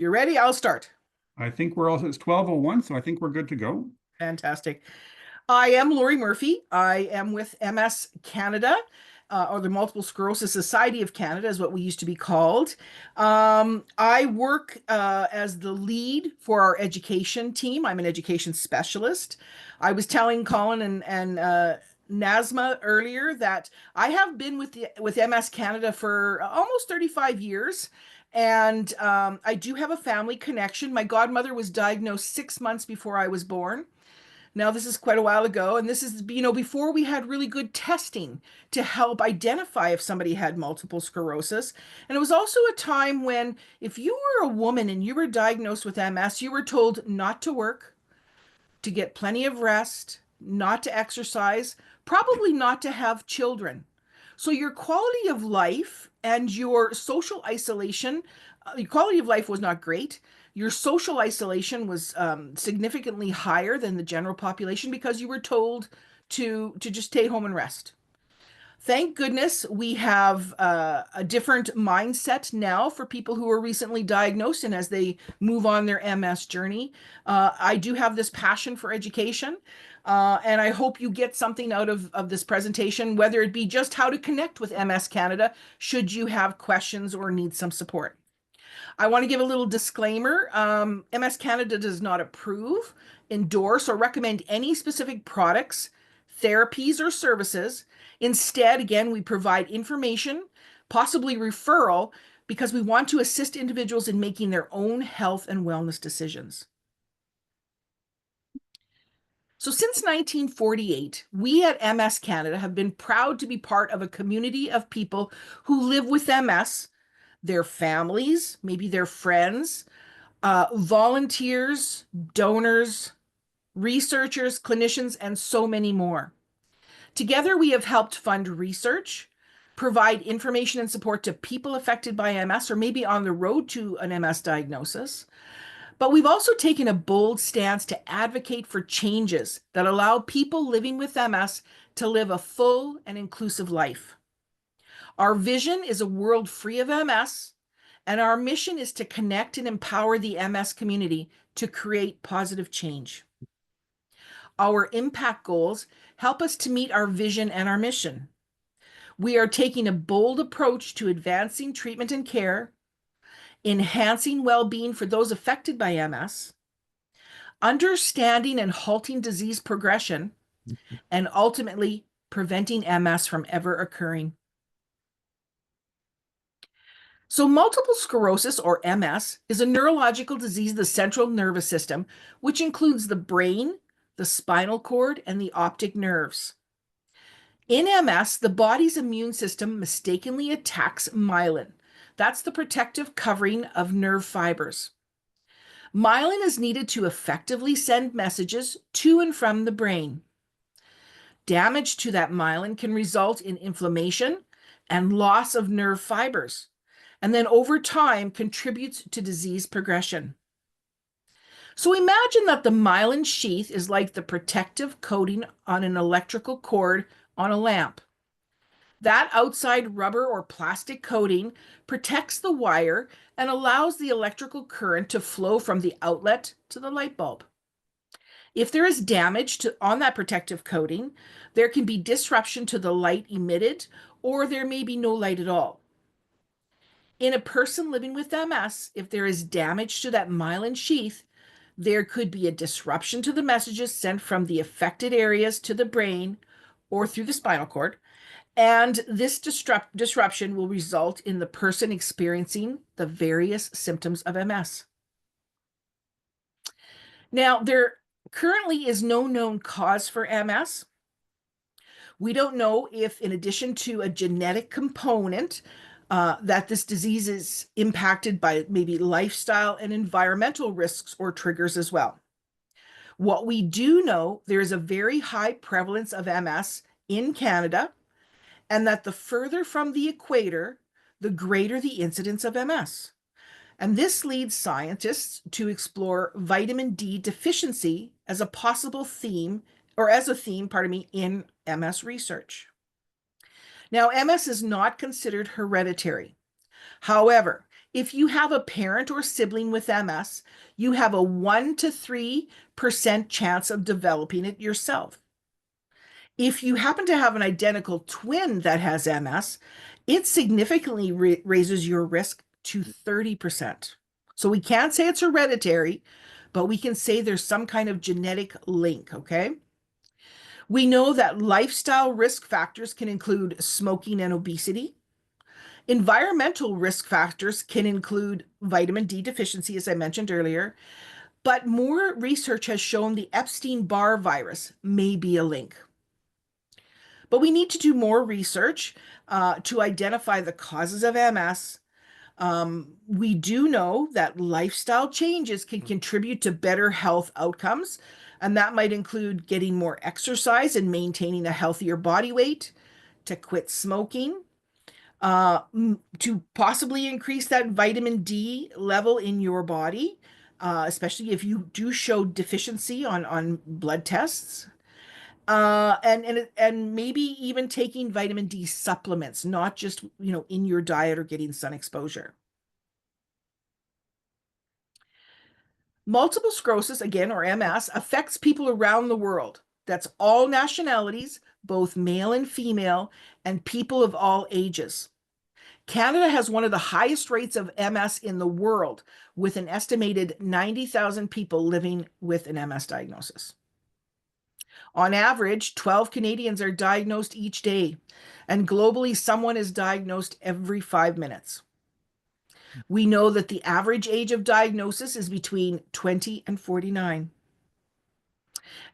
You ready? I'll start. I think we're all, it's 12:01, so I think we're good to go. Fantastic. I am Laurie Murphy. I am with MS Canada, or the Multiple Sclerosis Society of Canada, is what we used to be called. I work as the lead for our education team. I'm an education specialist. I was telling Colin and Nazma earlier that I have been with MS Canada for almost 35 years. And I do have a family connection. My godmother was diagnosed 6 months before I was born. Now, this is quite a while ago, and this is, before we had really good testing to help identify if somebody had multiple sclerosis. And it was also a time when, if you were a woman and you were diagnosed with MS, you were told not to work, to get plenty of rest, not to exercise, probably not to have children. So your quality of life and your social isolation, your quality of life was not great. Your social isolation was significantly higher than the general population because you were told to just stay home and rest. Thank goodness we have a different mindset now for people who are recently diagnosed and as they move on their MS journey. I do have this passion for education, and I hope you get something out of this presentation, whether it be just how to connect with MS Canada should you have questions or need some support. I want to give a little disclaimer. MS Canada does not approve, endorse, or recommend any specific products, therapies, or services. Instead, again, we provide information, possibly referral, because we want to assist individuals in making their own health and wellness decisions. So since 1948, we at MS Canada have been proud to be part of a community of people who live with MS, their families, maybe their friends, volunteers, donors, researchers, clinicians, and so many more. Together, we have helped fund research, provide information and support to people affected by MS or maybe on the road to an MS diagnosis. But we've also taken a bold stance to advocate for changes that allow people living with MS to live a full and inclusive life. Our vision is a world free of MS, and our mission is to connect and empower the MS community to create positive change. Our impact goals help us to meet our vision and our mission. We are taking a bold approach to advancing treatment and care, enhancing well-being for those affected by MS, understanding and halting disease progression, and ultimately preventing MS from ever occurring. So multiple sclerosis, or MS, is a neurological disease of the central nervous system, which includes the brain, the spinal cord, and the optic nerves. In MS, the body's immune system mistakenly attacks myelin. That's the protective covering of nerve fibers. Myelin is needed to effectively send messages to and from the brain. Damage to that myelin can result in inflammation and loss of nerve fibers, and then over time contributes to disease progression. So imagine that the myelin sheath is like the protective coating on an electrical cord on a lamp. That outside rubber or plastic coating protects the wire and allows the electrical current to flow from the outlet to the light bulb. If there is damage on that protective coating, there can be disruption to the light emitted, or there may be no light at all. In a person living with MS, if there is damage to that myelin sheath, there could be a disruption to the messages sent from the affected areas to the brain or through the spinal cord. And this disruption will result in the person experiencing the various symptoms of MS. Now, there currently is no known cause for MS. We don't know if, in addition to a genetic component, that this disease is impacted by maybe lifestyle and environmental risks or triggers as well. What we do know, there is a very high prevalence of MS in Canada, and that the further from the equator, the greater the incidence of MS. And this leads scientists to explore vitamin D deficiency as a possible theme, or as a theme, pardon me, in MS research. Now, MS is not considered hereditary. However, If you have a parent or sibling with MS, you have a 1 to 3% chance of developing it yourself. If you happen to have an identical twin that has MS, it significantly raises your risk to 30%. So we can't say it's hereditary, but we can say there's some kind of genetic link, okay? We know that lifestyle risk factors can include smoking and obesity. Environmental risk factors can include vitamin D deficiency, as I mentioned earlier, but more research has shown the Epstein-Barr virus may be a link. But we need to do more research to identify the causes of MS. We do know that lifestyle changes can contribute to better health outcomes, and that might include getting more exercise and maintaining a healthier body weight, to quit smoking, to possibly increase that vitamin D level in your body, especially if you do show deficiency on blood tests. And maybe even taking vitamin D supplements, not just, in your diet or getting sun exposure. Multiple sclerosis, again, or MS, affects people around the world. That's all nationalities, both male and female, and people of all ages. Canada has one of the highest rates of MS in the world, with an estimated 90,000 people living with an MS diagnosis. On average, 12 Canadians are diagnosed each day, and globally, someone is diagnosed every 5 minutes. We know that the average age of diagnosis is between 20 and 49.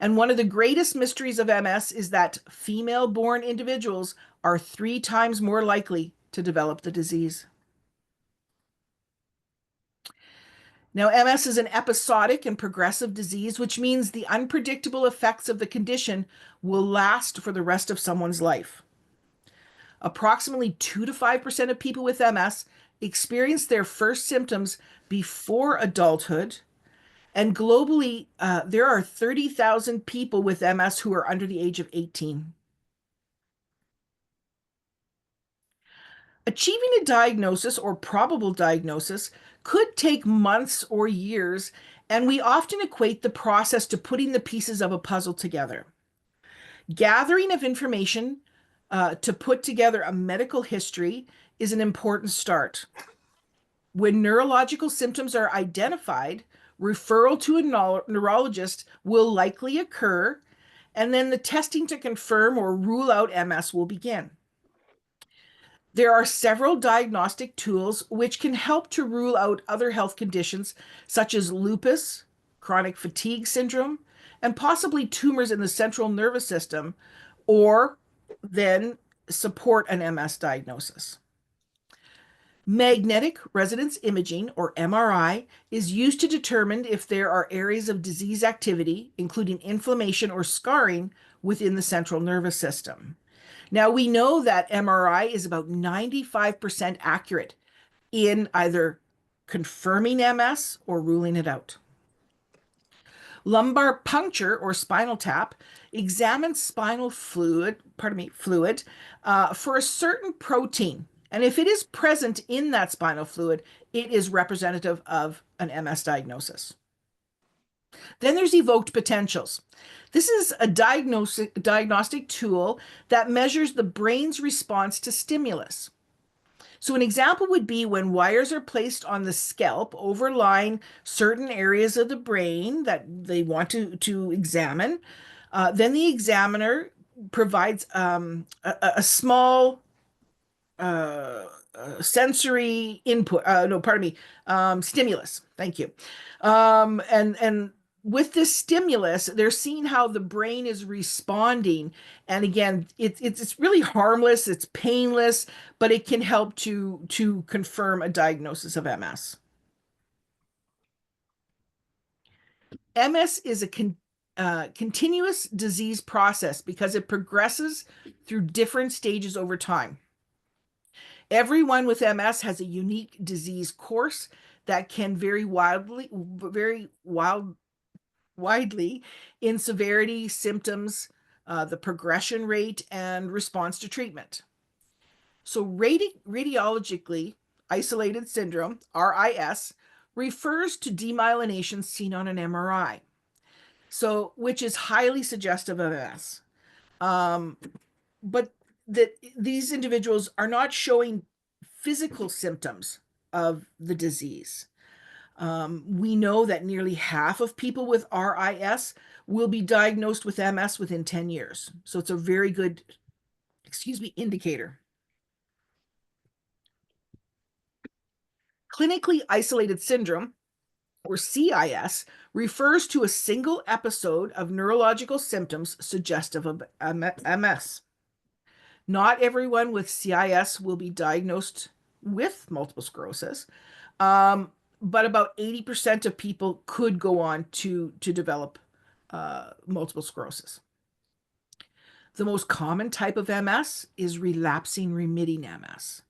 And one of the greatest mysteries of MS is that female-born individuals are 3 times more likely to develop the disease. Now, MS is an episodic and progressive disease, which means the unpredictable effects of the condition will last for the rest of someone's life. Approximately 2 to 5% of people with MS experience their first symptoms before adulthood. And globally, there are 30,000 people with MS who are under the age of 18. Achieving a diagnosis or probable diagnosis could take months or years, and we often equate the process to putting the pieces of a puzzle together. Gathering of information to put together a medical history is an important start. When neurological symptoms are identified, referral to a neurologist will likely occur, and then the testing to confirm or rule out MS will begin. There are several diagnostic tools which can help to rule out other health conditions such as lupus, chronic fatigue syndrome, and possibly tumors in the central nervous system, or then support an MS diagnosis. Magnetic resonance imaging, or MRI, is used to determine if there are areas of disease activity, including inflammation or scarring, within the central nervous system. Now, we know that MRI is about 95% accurate in either confirming MS or ruling it out. Lumbar puncture or spinal tap examines spinal fluid for a certain protein. And if it is present in that spinal fluid, it is representative of an MS diagnosis. Then there's evoked potentials. This is a diagnostic tool that measures the brain's response to stimulus. So an example would be when wires are placed on the scalp overlying certain areas of the brain that they want to examine. Then the examiner provides a small sensory input. No, pardon me, stimulus. Thank you. And with this stimulus, they're seeing how the brain is responding. And again, it's really harmless, it's painless, but it can help to confirm a diagnosis of MS. MS is a continuous disease process because it progresses through different stages over time. Everyone with MS has a unique disease course that can vary widely in severity, symptoms, the progression rate, and response to treatment. So radiologically, isolated syndrome, RIS, refers to demyelination seen on an MRI. So, which is highly suggestive of MS. Um, but that these individuals are not showing physical symptoms of the disease. We know that nearly half of people with RIS will be diagnosed with MS within 10 years. So it's a very good, indicator. Clinically isolated syndrome, or CIS, refers to a single episode of neurological symptoms suggestive of MS. Not everyone with CIS will be diagnosed with multiple sclerosis, but about 80% of people could go on to develop multiple sclerosis. The most common type of MS is relapsing remitting MS.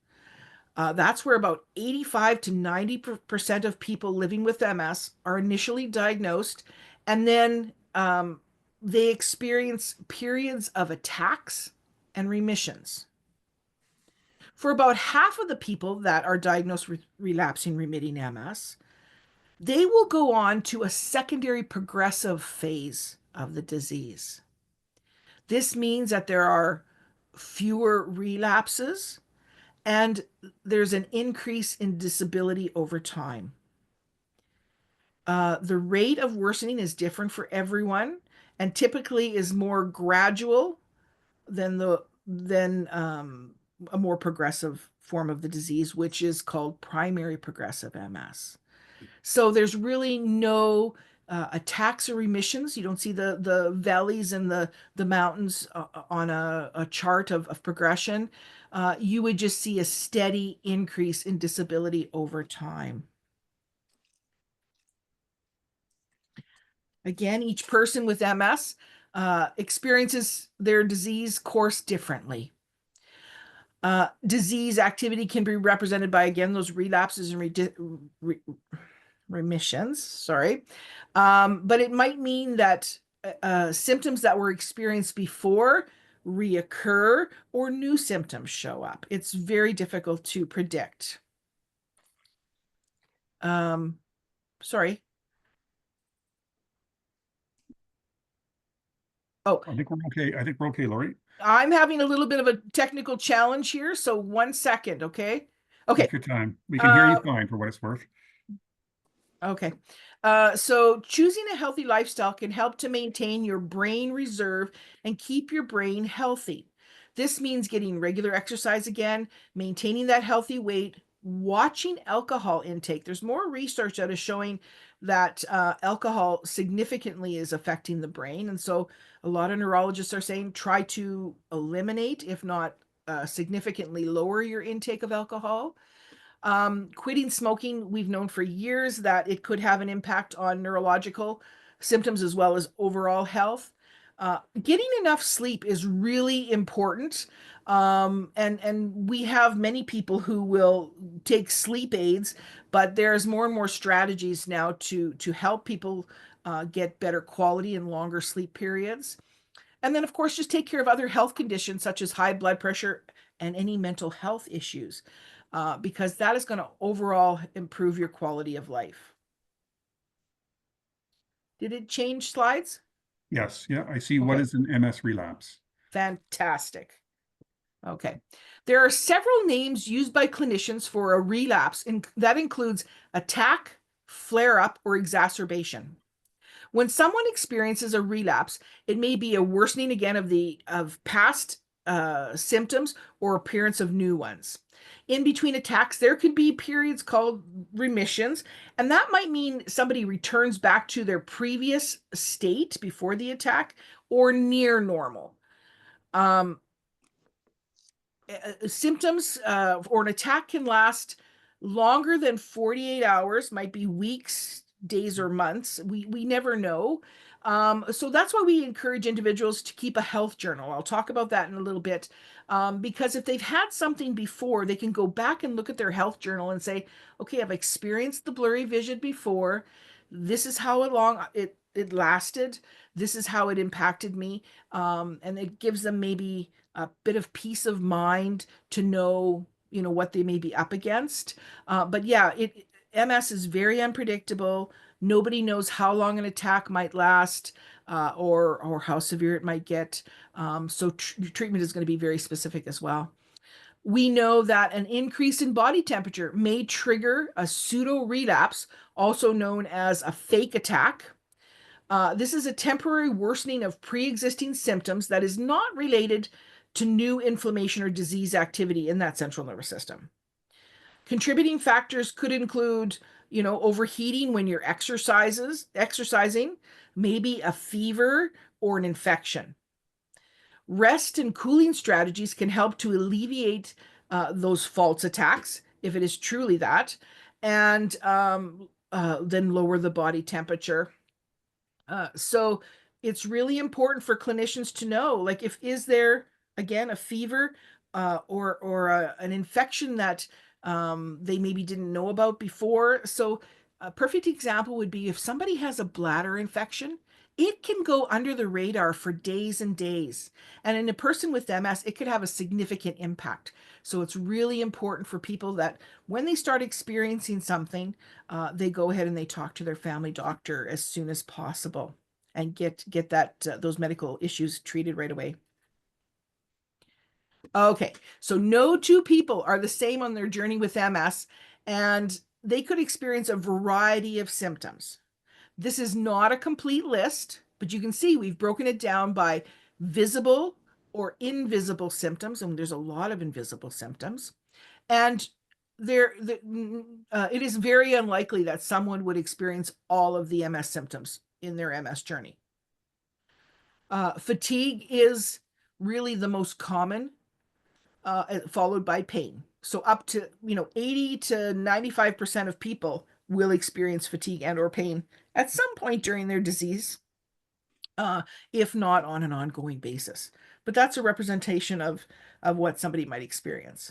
That's where about 85 to 90% of people living with MS are initially diagnosed, and then they experience periods of attacks and remissions. For about half of the people that are diagnosed with relapsing remitting MS, they will go on to a secondary progressive phase of the disease. This means that there are fewer relapses and there's an increase in disability over time. The rate of worsening is different for everyone and typically is more gradual than a more progressive form of the disease, which is called primary progressive MS. So there's really no attacks or remissions. You don't see the valleys and the mountains on a chart of progression. You would just see a steady increase in disability over time. Again, each person with MS experiences their disease course differently. Disease activity can be represented by, again, those relapses and remissions, sorry. But it might mean that symptoms that were experienced before reoccur or new symptoms show up. It's very difficult to predict. Sorry. Oh, I think we're okay. I think we're okay, Laurie. I'm having a little bit of a technical challenge here, so 1 second, okay? Okay. Take your time. We can hear you Uh, fine for what it's worth. Okay. So choosing a healthy lifestyle can help to maintain your brain reserve and keep your brain healthy. This means getting regular exercise again, maintaining that healthy weight, watching alcohol intake. There's more research that is showing that alcohol significantly is affecting the brain. And so a lot of neurologists are saying try to eliminate, if not significantly lower your intake of alcohol. Quitting smoking, we've known for years that it could have an impact on neurological symptoms as well as overall health. Getting enough sleep is really important. And we have many people who will take sleep aids, but there's more and more strategies now to help people get better quality and longer sleep periods. And then, of course, just take care of other health conditions such as high blood pressure and any mental health issues, because that is going to overall improve your quality of life. Did it change slides? Yes, yeah, I see. What Okay, is an MS relapse? fantastic. Okay. There are several names used by clinicians for a relapse, and that includes attack, flare up, or exacerbation. When someone experiences a relapse, it may be a worsening again of past symptoms or appearance of new ones. In between attacks, there could be periods called remissions, and that might mean somebody returns back to their previous state before the attack or near normal. Um, Symptoms or an attack can last longer than 48 hours, might be weeks, days, or months. We never know. So that's why we encourage individuals to keep a health journal. I'll talk about that in a little bit. Because if they've had something before, they can go back and look at their health journal and say, okay, I've experienced the blurry vision before. This is how long it lasted. This is how it impacted me. And it gives them maybe a bit of peace of mind to know, what they may be up against. But yeah, MS is very unpredictable. Nobody knows how long an attack might last, or how severe it might get. So treatment is going to be very specific as well. We know that an increase in body temperature may trigger a pseudo relapse, also known as a fake attack. This is a temporary worsening of pre-existing symptoms that is not related to new inflammation or disease activity in that central nervous system. Contributing factors could include, overheating when you're exercising, maybe a fever or an infection. Rest and cooling strategies can help to alleviate those false attacks, if it is truly that, and then lower the body temperature. So it's really important for clinicians to know, like, if is there again a fever, or an infection that they maybe didn't know about before. So a perfect example would be if somebody has a bladder infection, it can go under the radar for days and days. And in a person with MS, it could have a significant impact. So it's really important for people that when they start experiencing something, they go ahead and they talk to their family doctor as soon as possible and get that those medical issues treated right away. Okay, so no two people are the same on their journey with MS, and they could experience a variety of symptoms. This is not a complete list, but you can see we've broken it down by visible or invisible symptoms, and there's a lot of invisible symptoms. And it is very unlikely that someone would experience all of the MS symptoms in their MS journey. Fatigue is really the most common, followed by pain. So up to 80 to 95% of people will experience fatigue and or pain at some point during their disease, if not on an ongoing basis. But that's a representation of what somebody might experience.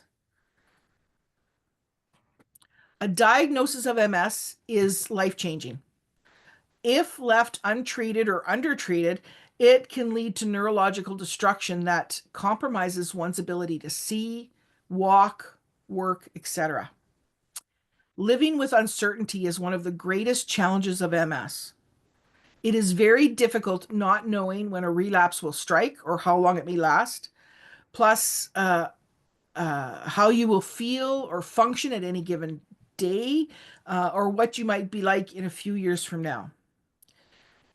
A diagnosis of MS is life-changing. If left untreated or undertreated, it can lead to neurological destruction that compromises one's ability to see, walk, work, etc. Living with uncertainty is one of the greatest challenges of MS. It is very difficult not knowing when a relapse will strike or how long it may last, plus how you will feel or function at any given day, or what you might be like in a few years from now.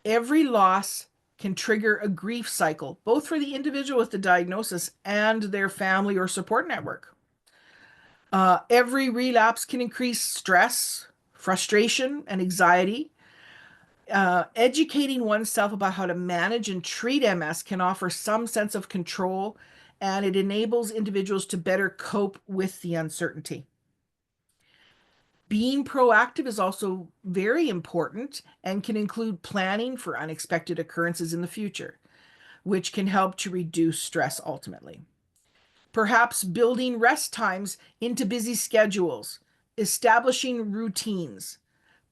Every loss can trigger a grief cycle, both for the individual with the diagnosis and their family or support network. Every relapse can increase stress, frustration, and anxiety. Educating oneself about how to manage and treat MS can offer some sense of control, and it enables individuals to better cope with the uncertainty. Being proactive is also very important and can include planning for unexpected occurrences in the future, which can help to reduce stress ultimately. Perhaps building rest times into busy schedules, establishing routines,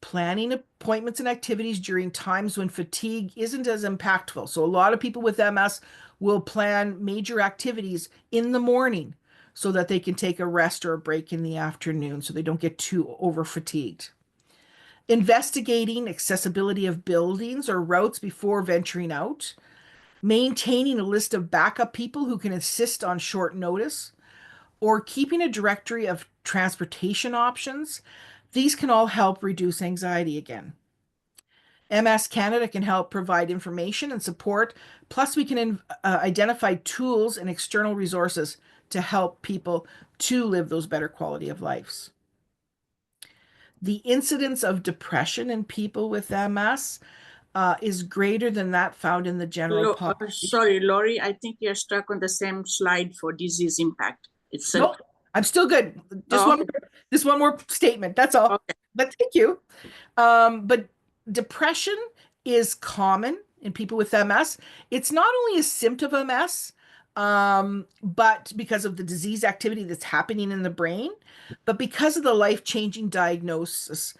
planning appointments and activities during times when fatigue isn't as impactful. So a lot of people with MS will plan major activities in the morning so that they can take a rest or a break in the afternoon so they don't get too over fatigued. Investigating accessibility of buildings or routes before venturing out. Maintaining a list of backup people who can assist on short notice, or keeping a directory of transportation options. These can all help reduce anxiety again. MS Canada can help provide information and support. Plus, we can identify tools and external resources to help people to live those better quality of lives. The incidence of depression in people with MS is greater than that found in the general population. Sorry, Laurie, I think you're stuck on the same slide for disease impact. Nope, I'm still good. Just one more statement. That's all. Okay. But thank you. But depression is common in people with MS. It's not only a symptom of MS, but because of the disease activity that's happening in the brain, but because of the life-changing diagnosis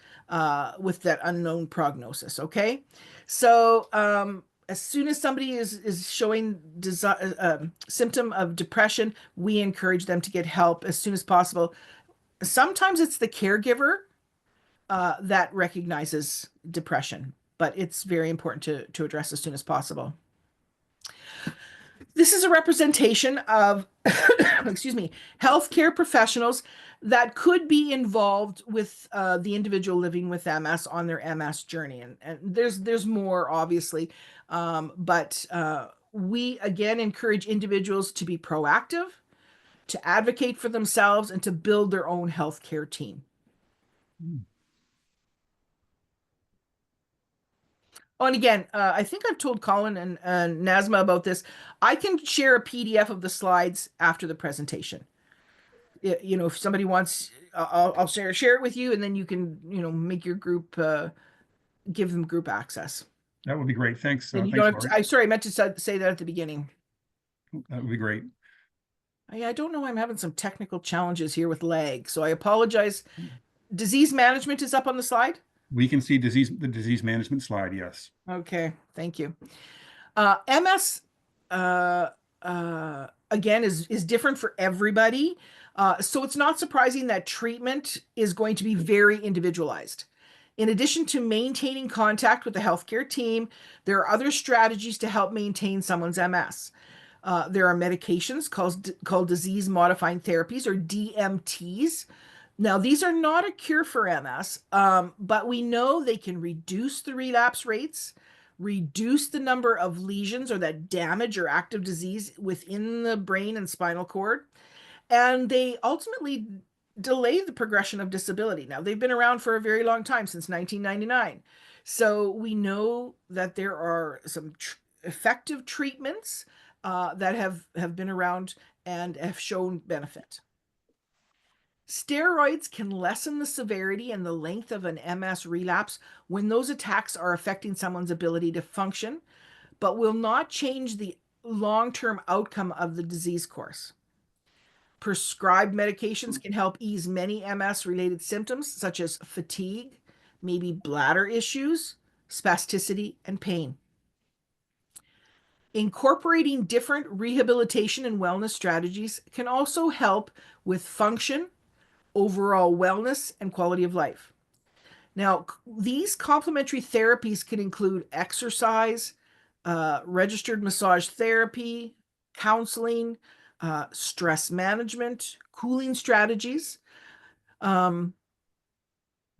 with that unknown prognosis. Okay, so as soon as somebody is showing symptom of depression, we encourage them to get help as soon as possible. Sometimes it's the caregiver that recognizes depression, but it's very important to address as soon as possible. This is a representation of, excuse me, healthcare professionals that could be involved with the individual living with MS on their MS journey. And there's more, obviously, but we, again, encourage individuals to be proactive, to advocate for themselves, and to build their own healthcare team. Mm. Oh, and again, I think I've told Colin and Nazma about this. I can share a PDF of the slides after the presentation. You know, if somebody wants, I'll share it with you, and then you can, you know, make your group, give them group access. That would be great. Thanks. And you Thanks, don't have Laurie. to, I sorry, I meant to say that at the beginning. That would be great. I don't know. I'm having some technical challenges here with lag, so I apologize. Disease management is up on the slide. We can see the disease management slide. Yes. Okay, thank you. MS, again, is different for everybody. So it's not surprising that treatment is going to be very individualized. In addition to maintaining contact with the healthcare team, there are other strategies to help maintain someone's MS. There are medications called disease-modifying therapies, or DMTs. Now, these are not a cure for MS, but we know they can reduce the relapse rates, reduce the number of lesions or that damage or active disease within the brain and spinal cord, and they ultimately delay the progression of disability. Now, they've been around for a very long time, since 1999. So we know that there are some effective treatments that have been around and have shown benefit. Steroids can lessen the severity and the length of an MS relapse when those attacks are affecting someone's ability to function, but will not change the long-term outcome of the disease course. Prescribed medications can help ease many MS-related symptoms, such as fatigue, maybe bladder issues, spasticity, and pain. Incorporating different rehabilitation and wellness strategies can also help with function, overall wellness, and quality of life. Now, these complementary therapies can include exercise, registered massage therapy, counseling, stress management, cooling strategies. So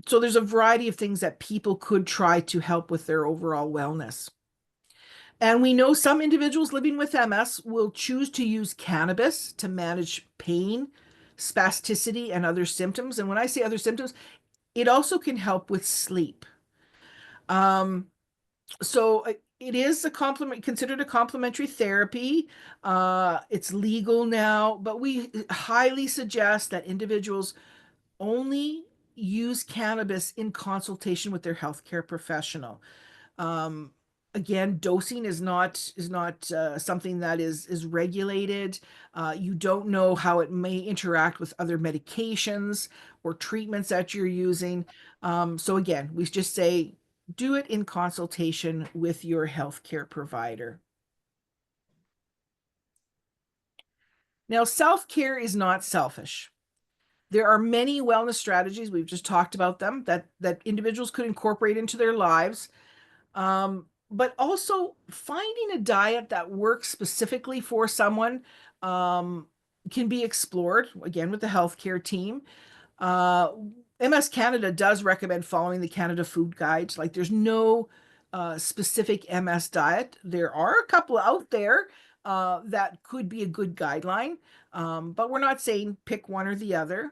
there's a variety of things that people could try to help with their overall wellness. And we know some individuals living with MS will choose to use cannabis to manage pain, spasticity, and other symptoms. And when I say other symptoms, it also can help with sleep. So it is considered a complementary therapy. It's legal now, but we highly suggest that individuals only use cannabis in consultation with their healthcare professional. Again, dosing is not something that is regulated. You don't know how it may interact with other medications or treatments that you're using. So again, we just say do it in consultation with your healthcare provider. Now, self-care is not selfish. There are many wellness strategies, we've just talked about them, that individuals could incorporate into their lives. But also finding a diet that works specifically for someone can be explored, again, with the healthcare team. MS Canada does recommend following the Canada Food Guide. Like, there's no specific MS diet. There are a couple out there that could be a good guideline, but we're not saying pick one or the other.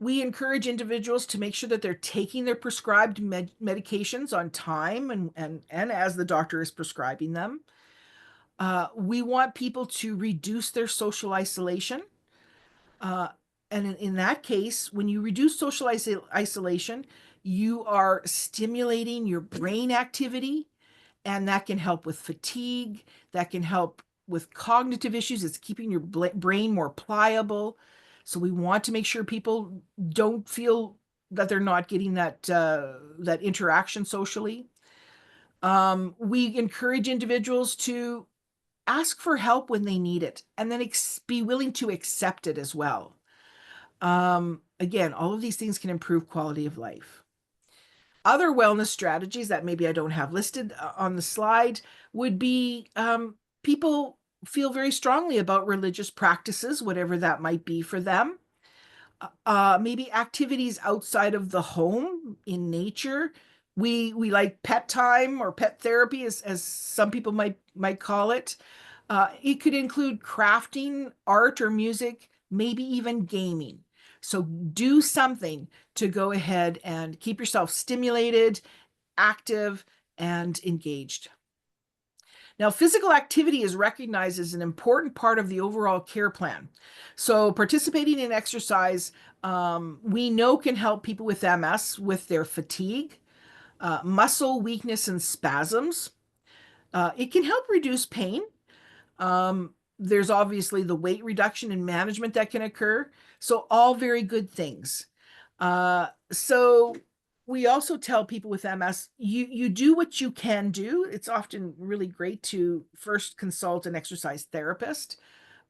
We encourage individuals to make sure that they're taking their prescribed medications on time and as the doctor is prescribing them. We want people to reduce their social isolation. And in that case, when you reduce social isolation, you are stimulating your brain activity, and that can help with fatigue. That can help with cognitive issues. It's keeping your brain more pliable. So we want to make sure people don't feel that they're not getting that interaction socially. We encourage individuals to ask for help when they need it and then be willing to accept it as well. Again, all of these things can improve quality of life. Other wellness strategies that maybe I don't have listed on the slide would be people feel very strongly about religious practices, whatever that might be for them. Maybe activities outside of the home in nature. We like pet time or pet therapy, as some people might call it. It could include crafting, art or music, maybe even gaming. So do something to go ahead and keep yourself stimulated, active, and engaged. Now, physical activity is recognized as an important part of the overall care plan. So, participating in exercise, we know can help people with MS with their fatigue, muscle weakness, and spasms. It can help reduce pain. There's obviously the weight reduction and management that can occur. So, all very good things. So we also tell people with MS, you do what you can do. It's often really great to first consult an exercise therapist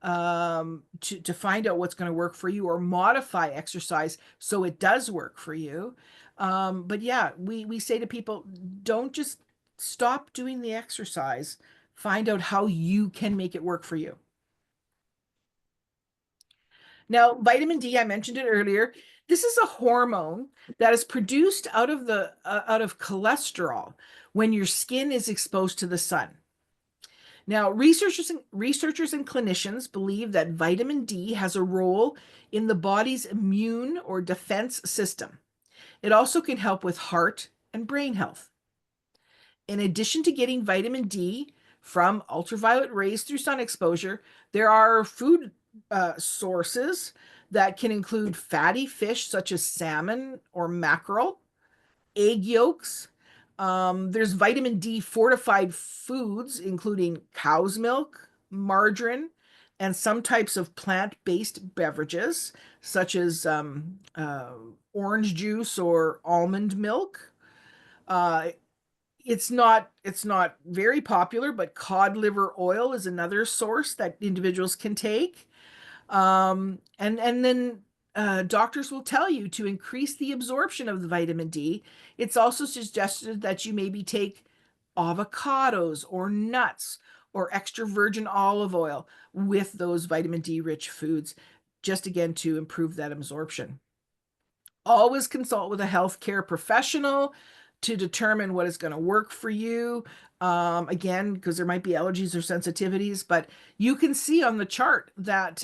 to find out what's going to work for you or modify exercise so it does work for you. But yeah, we say to people, don't just stop doing the exercise. Find out how you can make it work for you. Now, vitamin D, I mentioned it earlier. This is a hormone that is produced out of cholesterol when your skin is exposed to the sun. Now, researchers and clinicians believe that vitamin D has a role in the body's immune or defense system. It also can help with heart and brain health. In addition to getting vitamin D from ultraviolet rays through sun exposure, there are food sources that can include fatty fish such as salmon or mackerel, egg yolks. There's vitamin D fortified foods, including cow's milk, margarine, and some types of plant-based beverages, such as orange juice or almond milk. Uh, it's not very popular, but cod liver oil is another source that individuals can take. And then doctors will tell you to increase the absorption of the vitamin D. It's also suggested that you maybe take avocados or nuts or extra virgin olive oil with those vitamin D rich foods, just again to improve that absorption. Always consult with a healthcare professional to determine what is going to work for you. Again, because there might be allergies or sensitivities, but you can see on the chart that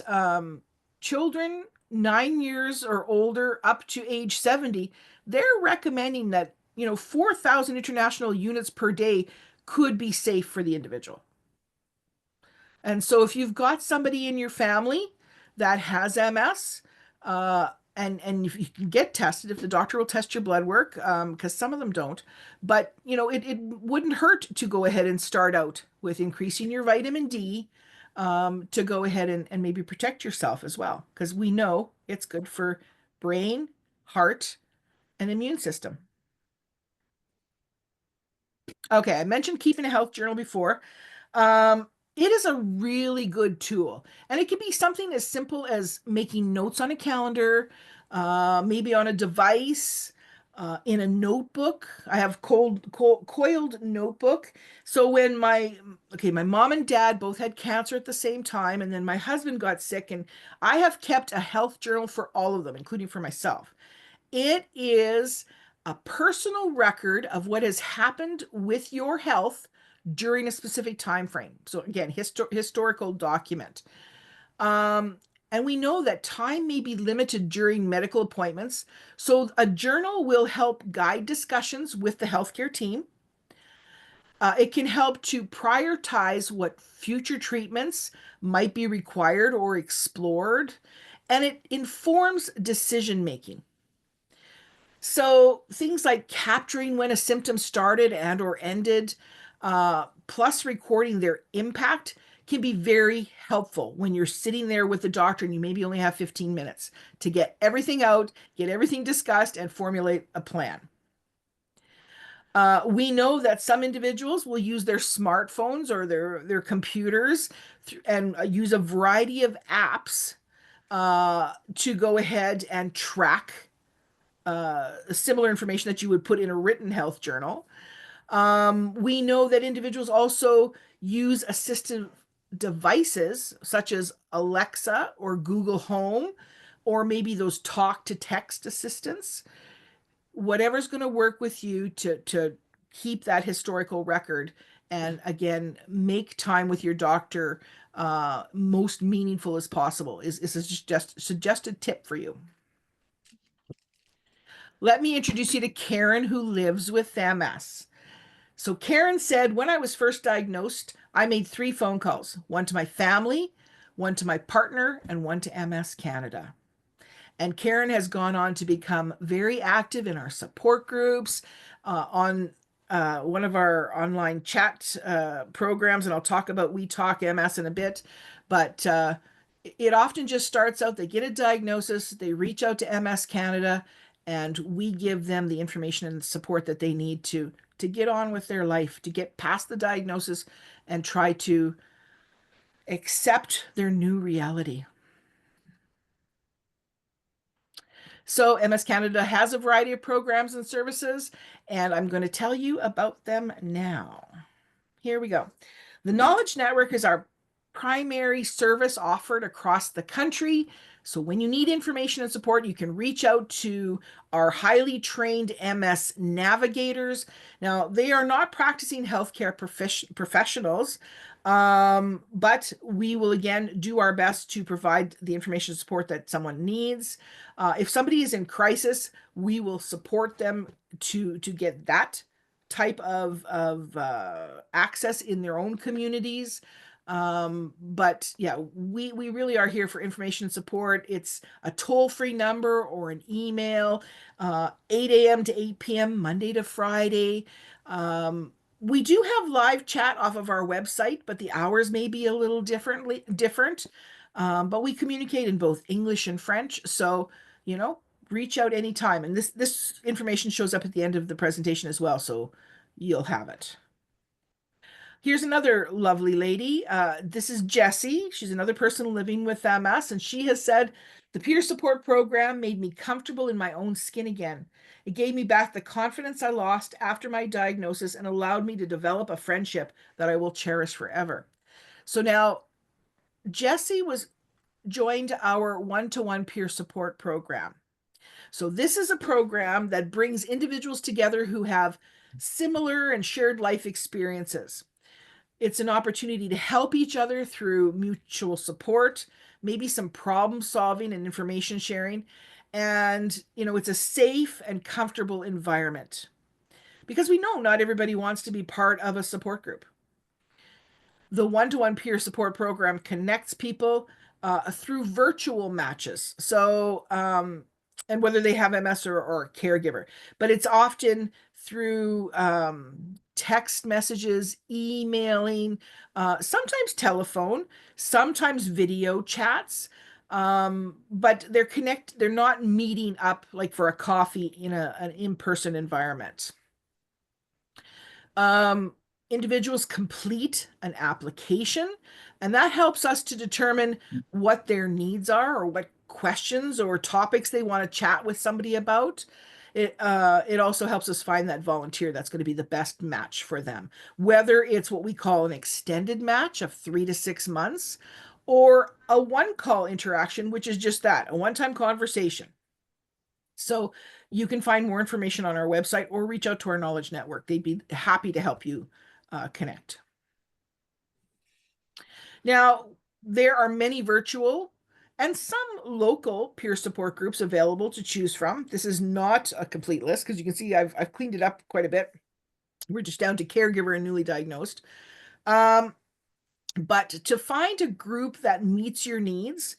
children 9 years or older up to age 70, they're recommending that, 4,000 international units per day could be safe for the individual. And so if you've got somebody in your family that has MS, and if you can get tested, if the doctor will test your blood work, because some of them don't, but it wouldn't hurt to go ahead and start out with increasing your vitamin D, to go ahead and maybe protect yourself as well, because we know it's good for brain, heart, and immune system. Okay, I mentioned keeping a health journal before. It is a really good tool, and it can be something as simple as making notes on a calendar, maybe on a device, in a notebook. I have coiled notebook. So when my mom and dad both had cancer at the same time, and then my husband got sick, and I have kept a health journal for all of them, including for myself. It is a personal record of what has happened with your health during a specific time frame. So again, historical document. And we know that time may be limited during medical appointments. So a journal will help guide discussions with the healthcare team. It can help to prioritize what future treatments might be required or explored, and it informs decision making. So things like capturing when a symptom started and or ended, plus recording their impact can be very helpful when you're sitting there with the doctor and you maybe only have 15 minutes to get everything out, get everything discussed, and formulate a plan. We know that some individuals will use their smartphones or their computers and use a variety of apps to go ahead and track similar information that you would put in a written health journal. We know that individuals also use assistive devices such as Alexa or Google Home, or maybe those talk to text assistants, whatever's going to work with you to keep that historical record, and again make time with your doctor most meaningful as possible is just suggested tip for you. Let me introduce you to Karen, who lives with MS. So Karen said, when I was first diagnosed, I made 3 phone calls, one to my family, one to my partner, and one to MS Canada. And Karen has gone on to become very active in our support groups, on one of our online chat programs. And I'll talk about We Talk MS in a bit. But it often just starts out, they get a diagnosis, they reach out to MS Canada, and we give them the information and support that they need to get on with their life, to get past the diagnosis and try to accept their new reality. So MS Canada has a variety of programs and services, and I'm going to tell you about them now. Here we go. The Knowledge Network is our primary service offered across the country. So when you need information and support, you can reach out to our highly trained MS navigators. Now, they are not practicing healthcare professionals, but we will again do our best to provide the information and support that someone needs. If somebody is in crisis, we will support them to get that type of access in their own communities. But yeah, we really are here for information support. It's a toll-free number or an email, 8 a.m. to 8 p.m. Monday to Friday. We do have live chat off of our website, but the hours may be a little different. But we communicate in both English and French, so reach out anytime. And this information shows up at the end of the presentation as well, so you'll have it. Here's another lovely lady. This is Jessie. She's another person living with MS, and she has said, the peer support program made me comfortable in my own skin again. It gave me back the confidence I lost after my diagnosis and allowed me to develop a friendship that I will cherish forever. So now, Jessie was joined our one-to-one peer support program. So this is a program that brings individuals together who have similar and shared life experiences. It's an opportunity to help each other through mutual support, maybe some problem solving and information sharing. And, it's a safe and comfortable environment because we know not everybody wants to be part of a support group. The one-to-one peer support program connects people through virtual matches. So, and whether they have MS or a caregiver, but it's often through text messages, emailing, sometimes telephone, sometimes video chats. But they're not meeting up like for a coffee in an in-person environment. Individuals complete an application, and that helps us to determine what their needs are or what questions or topics they want to chat with somebody about. It also helps us find that volunteer that's going to be the best match for them, whether it's what we call an extended match of 3 to 6 months or a one-call interaction, which is just that, a one-time conversation. So you can find more information on our website or reach out to our Knowledge Network. They'd be happy to help you connect. Now, there are many virtual and some local peer support groups available to choose from. This is not a complete list because you can see I've cleaned it up quite a bit. We're just down to caregiver and newly diagnosed. But to find a group that meets your needs,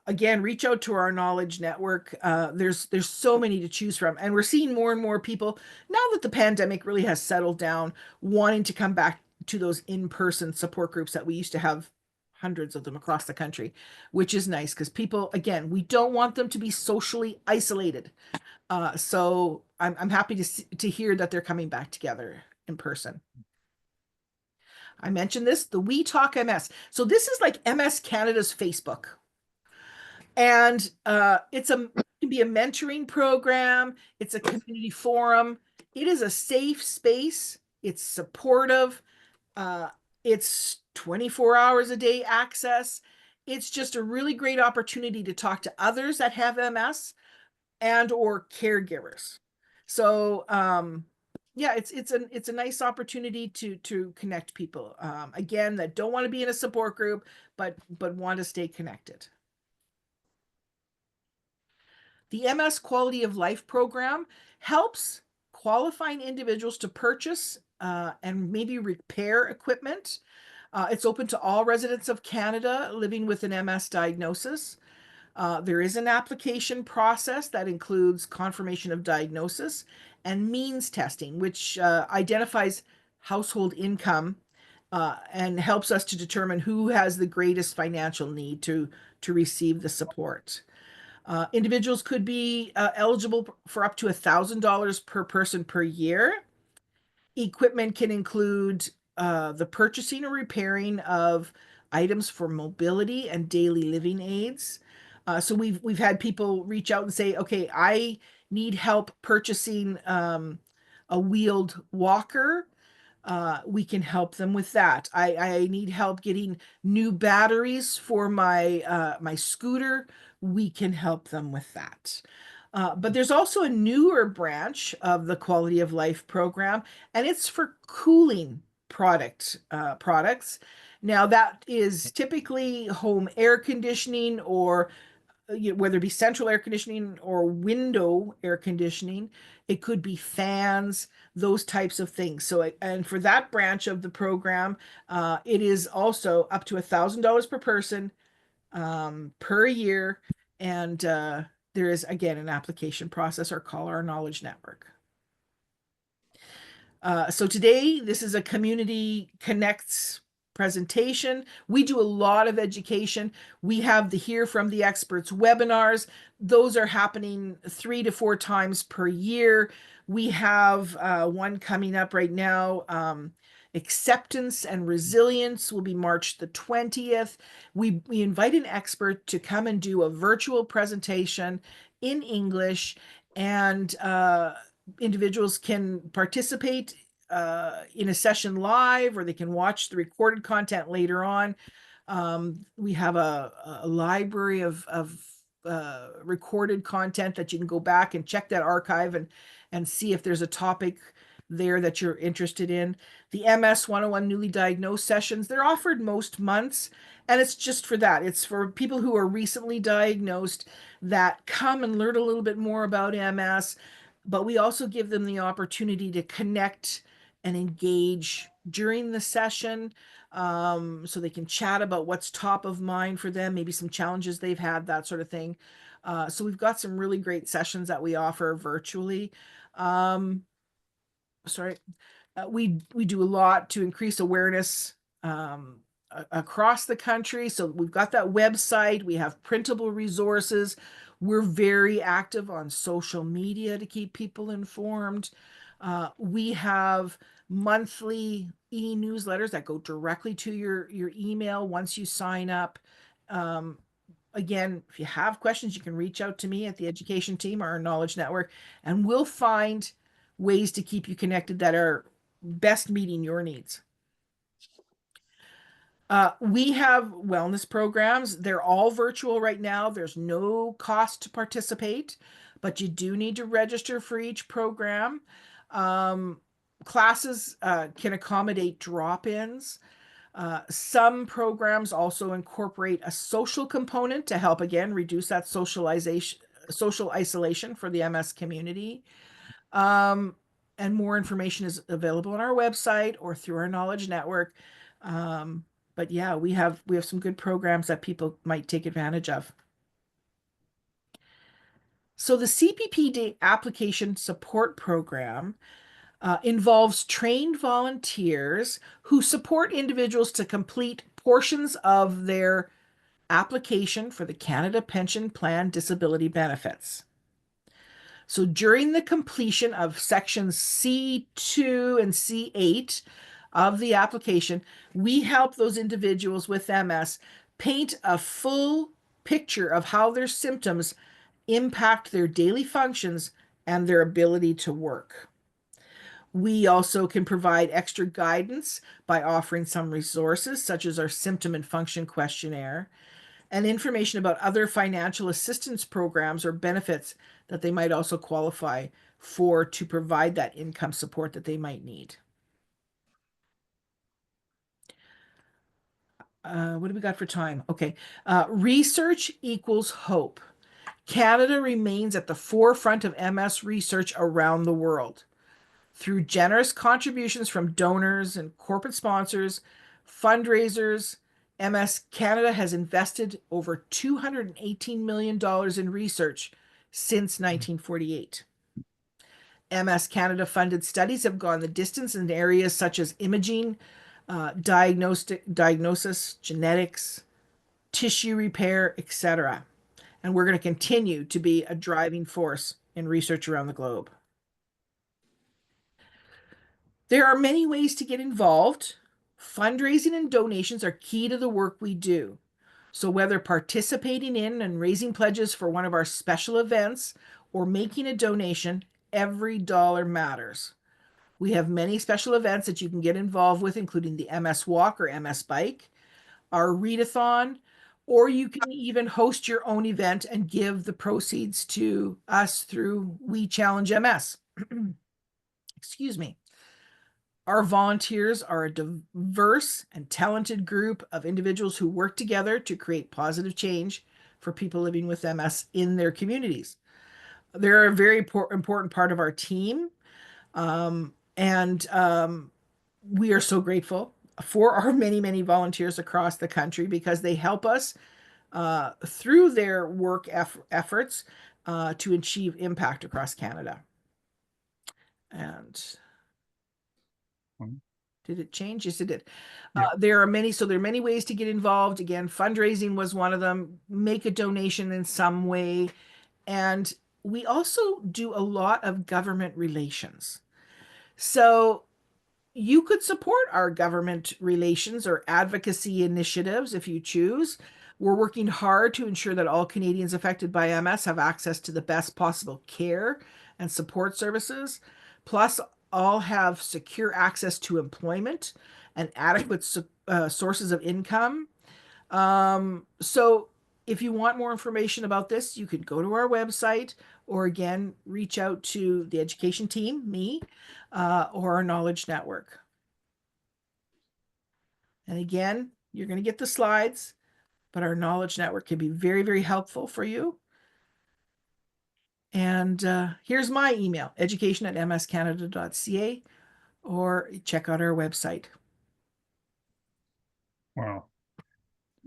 again, reach out to our Knowledge Network. There's so many to choose from. And we're seeing more and more people, now that the pandemic really has settled down, wanting to come back to those in-person support groups that we used to have hundreds of them across the country, which is nice because people, again, we don't want them to be socially isolated. So I'm happy to hear that they're coming back together in person. I mentioned this, the We Talk MS. So this is like MS Canada's Facebook. And it can be a mentoring program, it's a community forum. It is a safe space, it's supportive, uh, it's 24 hours a day access. It's just a really great opportunity to talk to others that have MS and or caregivers. So yeah, it's a nice opportunity to connect people, again, that don't want to be in a support group, but want to stay connected. The MS Quality of Life program helps qualifying individuals to purchase and maybe repair equipment. It's open to all residents of Canada living with an MS diagnosis. There is an application process that includes confirmation of diagnosis and means testing, which identifies household income and helps us to determine who has the greatest financial need to receive the support. Individuals could be eligible for up to $1,000 per person per year. Equipment can include the purchasing or repairing of items for mobility and daily living aids. So we've had people reach out and say, okay, I need help purchasing a wheeled walker. We can help them with that. I need help getting new batteries for my scooter. We can help them with that. But there's also a newer branch of the Quality of Life program, and it's for cooling products. Now that is typically home air conditioning or whether it be central air conditioning or window air conditioning. It could be fans, those types of things. So, and for that branch of the program, it is also up to $1,000 per person per year. And there is, again, an application process or call our knowledge network. So today, this is a Community Connects presentation. We do a lot of education. We have the Hear from the Experts webinars. Those are happening 3 to 4 times per year. We have one coming up right now. Acceptance and Resilience will be March the 20th. We invite an expert to come and do a virtual presentation in English, and individuals can participate in a session live, or they can watch the recorded content later on. We have a library of recorded content that you can go back and check that archive and see if there's a topic there that you're interested in. The MS 101 newly diagnosed sessions, they're offered most months, and it's just for that. It's for people who are recently diagnosed that come and learn a little bit more about MS, but we also give them the opportunity to connect and engage during the session, so they can chat about what's top of mind for them, maybe some challenges they've had, that sort of thing. So we've got some really great sessions that we offer virtually. Sorry. We do a lot to increase awareness across the country. So we've got that website. We have printable resources. We're very active on social media to keep people informed. We have monthly e-newsletters that go directly to your email once you sign up. Again, if you have questions, you can reach out to me at the education team or our knowledge network, and we'll find ways to keep you connected that are best meeting your needs. We have wellness programs. They're all virtual right now. There's no cost to participate, but you do need to register for each program. Classes can accommodate drop-ins. Some programs also incorporate a social component to help, again, reduce that social isolation for the MS community. And more information is available on our website or through our knowledge network. But yeah, we have some good programs that people might take advantage of. So the CPPD application support program involves trained volunteers who support individuals to complete portions of their application for the Canada Pension Plan disability benefits. So during the completion of sections C2 and C8 of the application, we help those individuals with MS paint a full picture of how their symptoms impact their daily functions and their ability to work. We also can provide extra guidance by offering some resources, such as our symptom and function questionnaire, and information about other financial assistance programs or benefits that they might also qualify for to provide that income support that they might need. What do we got for time? Okay. Research equals hope. Canada remains at the forefront of MS research around the world. Through generous contributions from donors and corporate sponsors, fundraisers, MS Canada has invested over $218 million in research since 1948. MS Canada funded studies have gone the distance in areas such as imaging, diagnosis, genetics, tissue repair, etc. And we're going to continue to be a driving force in research around the globe. There are many ways to get involved. Fundraising and donations are key to the work we do. So, whether participating in and raising pledges for one of our special events or making a donation, every dollar matters. We have many special events that you can get involved with, including the MS Walk or MS Bike, our readathon, or you can even host your own event and give the proceeds to us through We Challenge MS. Excuse me. Our volunteers are a diverse and talented group of individuals who work together to create positive change for people living with MS in their communities. They're a very important part of our team. And we are so grateful for our many, many volunteers across the country because they help us through their work efforts to achieve impact across Canada. And did it change? Yes, it did. Yeah. There are many ways to get involved. Again, fundraising was one of them. Make a donation in some way. And we also do a lot of government relations. So you could support our government relations or advocacy initiatives if you choose. We're working hard to ensure that all Canadians affected by MS have access to the best possible care and support services. Plus, all have secure access to employment and adequate sources of income. So if you want more information about this, you could go to our website or again, reach out to the education team, me, or our knowledge network. And again, you're going to get the slides, but our knowledge network can be very, very helpful for you. And here's my email, education@mscanada.ca, or check out our website. Wow.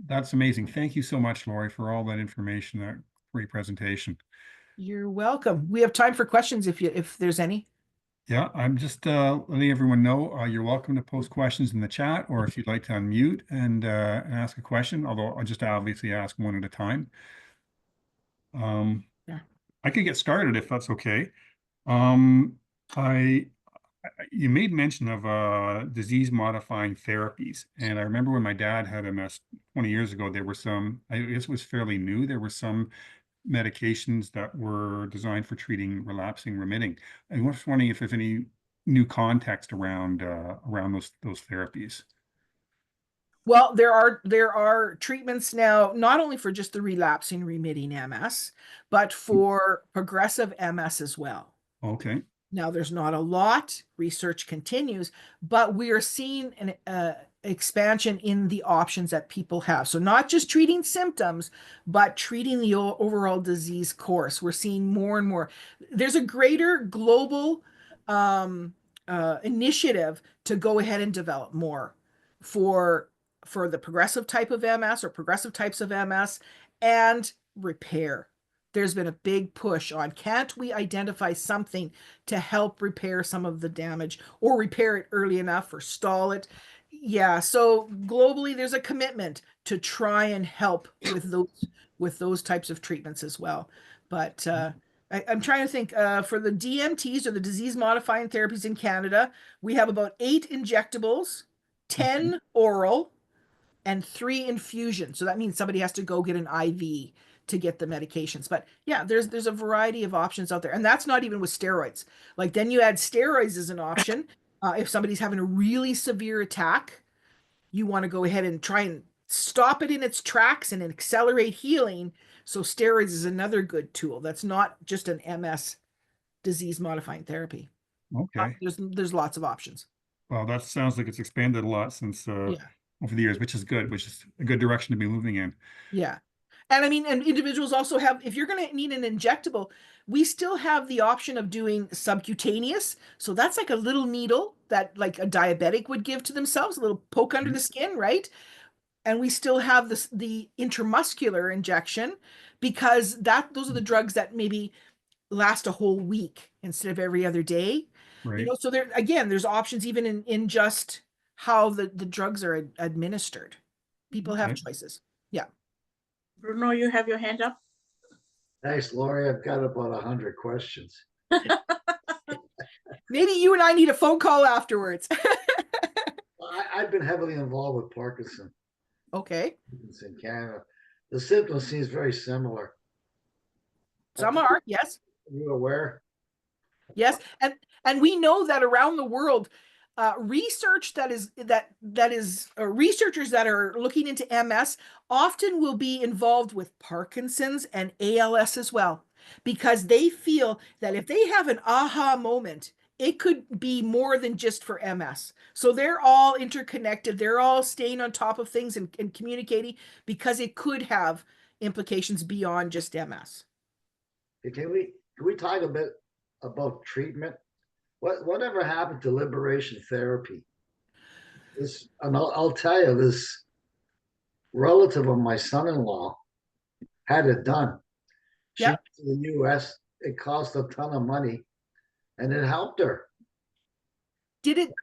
That's amazing. Thank you so much, Laurie, for all that information, that great presentation. You're welcome. We have time for questions if there's any. Yeah, I'm just letting everyone know you're welcome to post questions in the chat, or if you'd like to unmute and ask a question, although I'll just obviously ask one at a time. Yeah. I could get started if that's okay. Um, I You made mention of disease modifying therapies, and I remember when my dad had MS 20 years ago, there were some, I guess it was fairly new, there were some medications that were designed for treating relapsing remitting. I was just wondering if there's any new context around those therapies. Well, there are treatments now, not only for just the relapsing remitting MS, but for progressive MS as well. Okay. Now, there's not a lot, research continues, but we are seeing an expansion in the options that people have. So, not just treating symptoms, but treating the overall disease course. We're seeing more and more. There's a greater global initiative to go ahead and develop more for the progressive type of MS or progressive types of MS and repair. There's been a big push on, can't we identify something to help repair some of the damage or repair it early enough or stall it? Yeah, so globally there's a commitment to try and help with those types of treatments as well. But I'm trying to think for the DMTs or the disease modifying therapies in Canada, we have about 8 injectables, Okay. 10 oral, and 3 infusions. So that means somebody has to go get an IV to get the medications. But yeah, there's a variety of options out there, and that's not even with steroids. Like then you add steroids as an option. If somebody's having a really severe attack, you want to go ahead and try and stop it in its tracks and accelerate healing. So steroids is another good tool. That's not just an MS disease modifying therapy. Okay. There's lots of options. Well, that sounds like it's expanded a lot since Yeah. over the years, which is good, which is a good direction to be moving in. Yeah. And I mean, and individuals also have, if you're going to need an injectable, we still have the option of doing subcutaneous. So that's like a little needle that like a diabetic would give to themselves, a little poke under Mhm. the skin, right? And we still have the intramuscular injection because those are the drugs that maybe last a whole week instead of every other day. Right. So there again, there's options even in just how the drugs are administered. People have Okay. choices. Yeah. Bruno, you have your hand up? Thanks, Laurie. I've got about 100 questions. Maybe you and I need a phone call afterwards. I've been heavily involved with Okay. In Canada. The symptoms seems very similar. Some are, yes. Are you aware? Yes. And we know that around the world, research researchers that are looking into MS often will be involved with Parkinson's and ALS as well, because they feel that if they have an aha moment, it could be more than just for MS. So they're all interconnected. They're all staying on top of things and communicating because it could have implications beyond just MS. Can we talk a bit about treatment? Whatever happened to liberation therapy? And I'll tell you, this relative of my son-in-law had it done. She Yeah. went to the U.S. It cost a ton of money, and it helped her.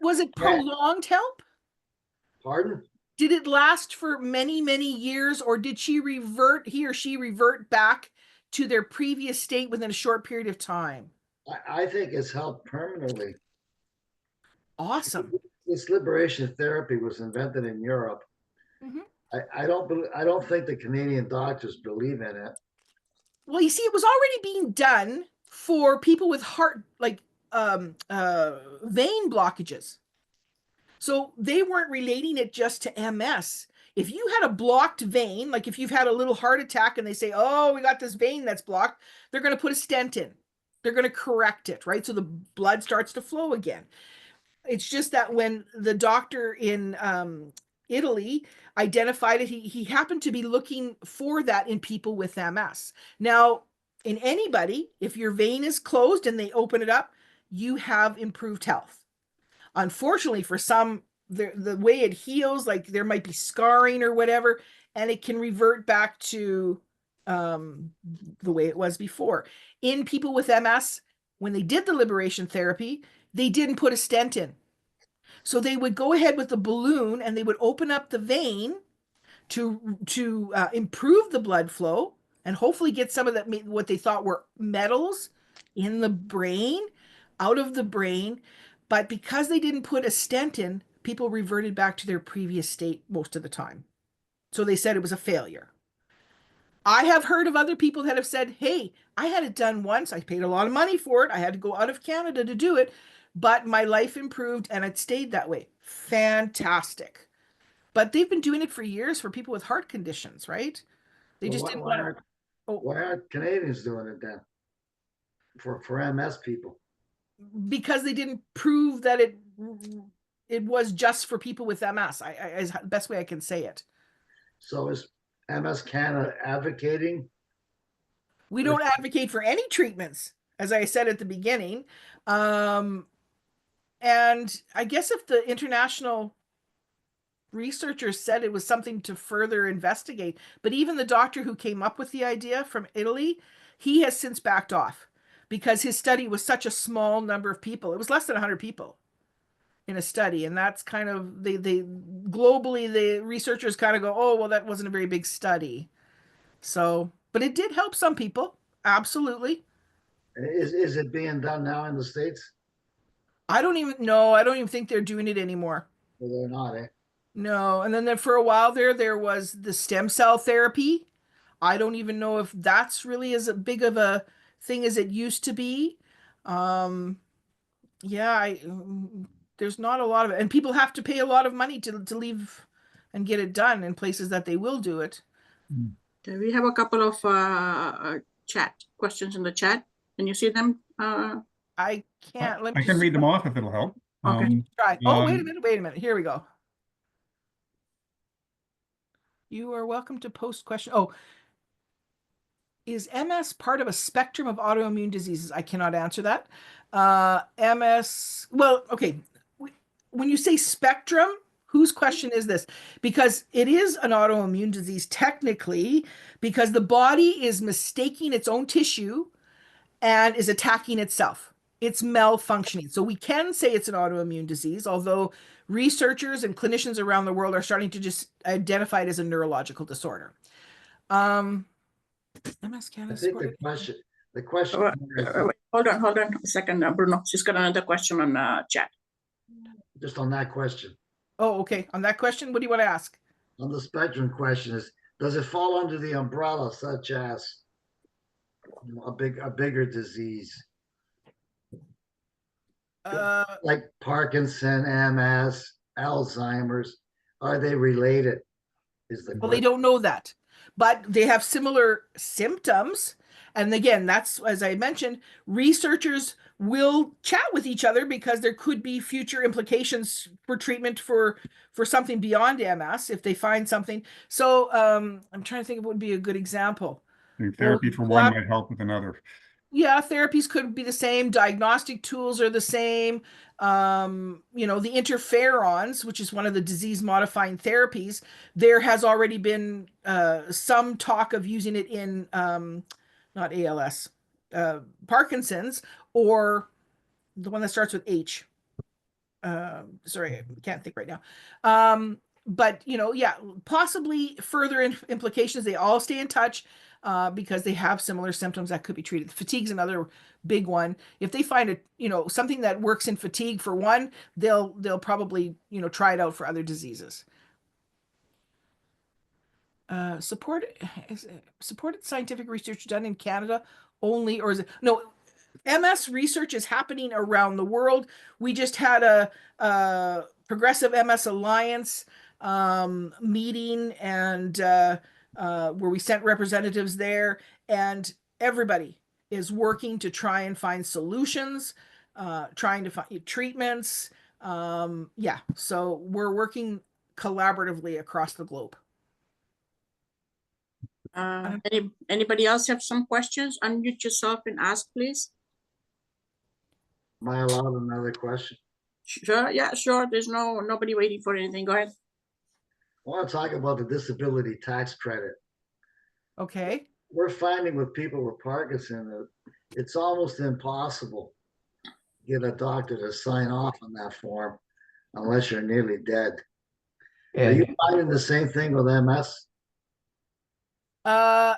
Was it Yeah. prolonged help? Pardon? Did it last for many, many years, or did he or she revert back to their previous state within a short period of time? I think it's helped permanently. Awesome. This liberation therapy was invented in Europe. Mhm. I don't think the Canadian doctors believe in it. Well, you see, it was already being done for people with heart, like vein blockages. So they weren't relating it just to MS. If you had a blocked vein, like if you've had a little heart attack and they say, oh, we got this vein that's blocked, they're going to put a stent in. They're going to correct it, right? So the blood starts to flow again. It's just that when the doctor in Italy identified it, he happened to be looking for that in people with MS. Now, in anybody, if your vein is closed and they open it up, you have improved health. Unfortunately, for some, the way it heals, like there might be scarring or whatever, and it can revert back to the way it was before. In people with MS, when they did the liberation therapy, they didn't put a stent in. So they would go ahead with the balloon and they would open up the vein to improve the blood flow and hopefully get some of that what they thought were metals in the brain out of the brain. But because they didn't put a stent in, people reverted back to their previous state most of the time. So they said it was a failure. I have heard of other people that have said, hey, I had it done once. I paid a lot of money for it. I had to go out of Canada to do it, but my life improved and it stayed that way. Fantastic. But they've been doing it for years for people with heart conditions, right? They Well, just didn't want to. Oh, why aren't Canadians doing it then? For MS people. because they didn't prove that it was just for people with MS. Is the best way I can say it. So is MS Canada advocating? We don't advocate for any treatments, as I said at the beginning. Um, and I guess if the international researchers said it was something to further investigate, but even the doctor who came up with the idea from Italy, he has since backed off because his study was such a small number of people. It was less than 100 people in a study. And that's kind of, they globally, the researchers kind of go, oh, well, that wasn't a very big study. So, but it did help some people. Absolutely. Is it being done now in the States? I don't even know. I don't even think they're doing it anymore. Or they're not, eh? No. And then for a while there was the stem cell therapy. I don't even know if that's really as big of a thing as it used to be. Um, yeah, there's not a lot of it, and people have to pay a lot of money to leave and get it done in places that they will do it. Okay, we have a couple of chat questions in the chat. Can you see them? I can't. Let me I can just read them off if it'll help. Okay. try. Oh, wait a Um, minute. Wait a minute. Here we go. You are welcome to post question. Oh, is MS part of a spectrum of autoimmune diseases? I cannot answer that. MS, well, okay. When you say spectrum, whose question is this? Because it is an autoimmune disease technically, because the body is mistaking its own tissue and is attacking itself. It's malfunctioning. So we can say it's an autoimmune disease, although researchers and clinicians around the world are starting to just identify it as a neurological disorder. MS I Canada think support. the question is Wait, hold on a second, Bruno. She's got another question on chat. just on that question. Oh, okay. On that question, what do you want to ask? On the spectrum question is, does it fall under the umbrella such as a bigger disease like Parkinson, MS, Alzheimer's? Are they related? Is the Well, they question. don't know that, but they have similar symptoms. And again, that's, as I mentioned, researchers will chat with each other because there could be future implications for treatment for something beyond MS if they find something. So I'm trying to think of what would be a good example. Well, therapy for one might help with another. yeah, therapies could be the same. Diagnostic tools are the same. The interferons, which is one of the disease modifying therapies, there has already been some talk of using it in not ALS, Parkinson's, or the one that starts with H. Sorry, I can't think right now. But yeah, possibly further implications. They all stay in touch because they have similar symptoms that could be treated. Fatigue's another big one. If they find something that works in fatigue for one, they'll probably try it out for other diseases. Supported scientific research done in Canada only, or is it no? MS research is happening around the world. We just had a Progressive MS Alliance meeting, and where we sent representatives there, and everybody is working to try and find solutions, trying to find treatments. Yeah, so we're working collaboratively across the globe. Anybody else have some questions? Unmute yourself and ask, please. Am I allowed another question? Sure, yeah, sure. There's nobody waiting for anything. Go ahead. I want to talk about the disability tax credit. Okay. We're finding with people with Parkinson that it's almost impossible to get a doctor to sign off on that form unless you're nearly dead. Are you finding the same thing with MS? The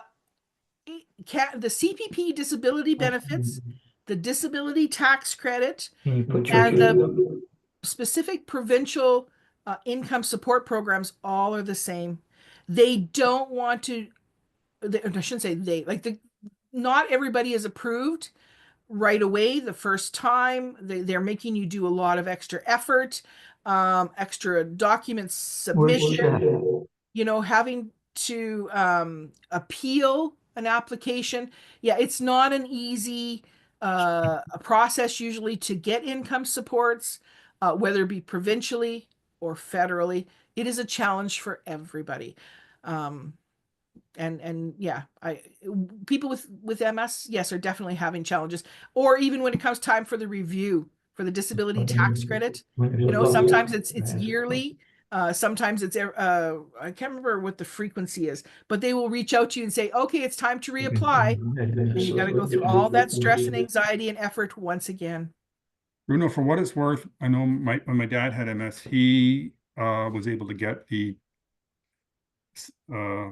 CPP disability benefits, the disability tax credit, and the specific provincial income support programs all are the same. They don't want to, I shouldn't say not everybody is approved right away the first time. They're making you do a lot of extra effort, extra document submission, having to appeal an application. Yeah, it's not an easy a process usually to get income supports, whether it be provincially or federally. It is a challenge for everybody. And yeah, people with MS, yes, are definitely having challenges. Or even when it comes time for the review for the disability tax credit, sometimes it's yearly. Sometimes it's I can't remember what the frequency is, but they will reach out to you and say, okay, it's time to reapply. And you got to go through all that stress and anxiety and effort once again. Bruno, for what it's worth, I know when my dad had MS, he was able to get the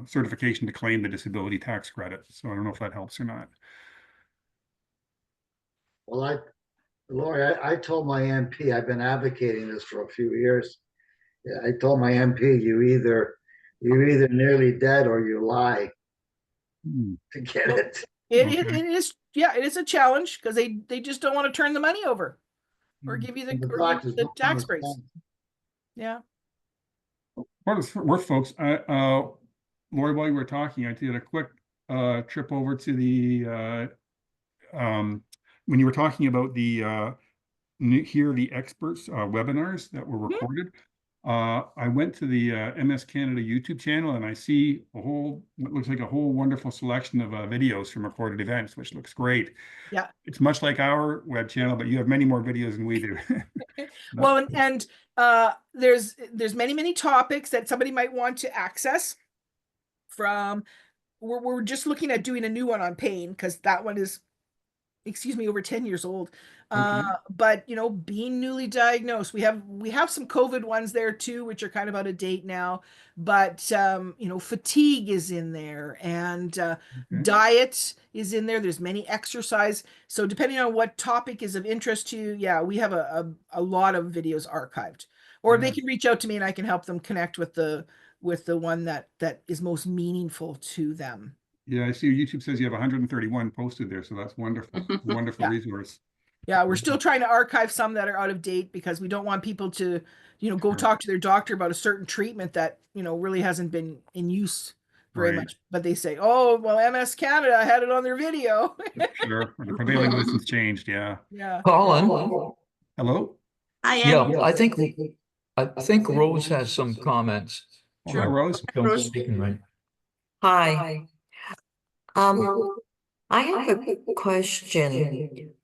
certification to claim the disability tax credit. So I don't know if that helps or not. Well, Laurie, I told my MP, I've been advocating this for a few years. Yeah, I told my MP, you're either nearly dead or you lie Hmm. to get Well, it. Okay. it is, yeah, it is a challenge because they just don't want to turn the money over or Hmm. And the give fact you is, the no one tax breaks. responds. Yeah. What it's worth, folks, Lori, while you were talking, I did a quick trip over to the when you were talking about the Hear the Experts webinars that were Mhm. recorded. I went to the MS Canada YouTube channel and I see what looks like a whole wonderful selection of videos from recorded events, which looks great. Yeah. It's much like our web channel, but you have many more videos than we do. Well, and there's many topics that somebody might want to access from. We're just looking at doing a new one on pain because that one is, excuse me, over 10 years old. Okay. But being newly diagnosed, we have some COVID ones there too, which are kind of out of date now. But fatigue is in there, and Okay. diet is in there. There's many exercise. So depending on what topic is of interest to you, yeah, we have a lot of videos archived. Or they Yeah. can reach out to me and I can help them connect with the one that is most meaningful to them. Yeah, I see YouTube says you have 131 posted there, so that's wonderful. Wonderful Yeah. resource. Yeah, we're still trying to archive some that are out of date because we don't want people to, go Sure. talk to their doctor about a certain treatment that, really hasn't been in use very Right. much. But they say, oh, well, MS Canada had it on their video. Sure. The prevailing wisdom's changed. Yeah. Yeah. Colin, Hello? I yeah, am. I think Rose has some comments. Oh, hi, Sure. Rose. Don't speak right. Hi. I have a question.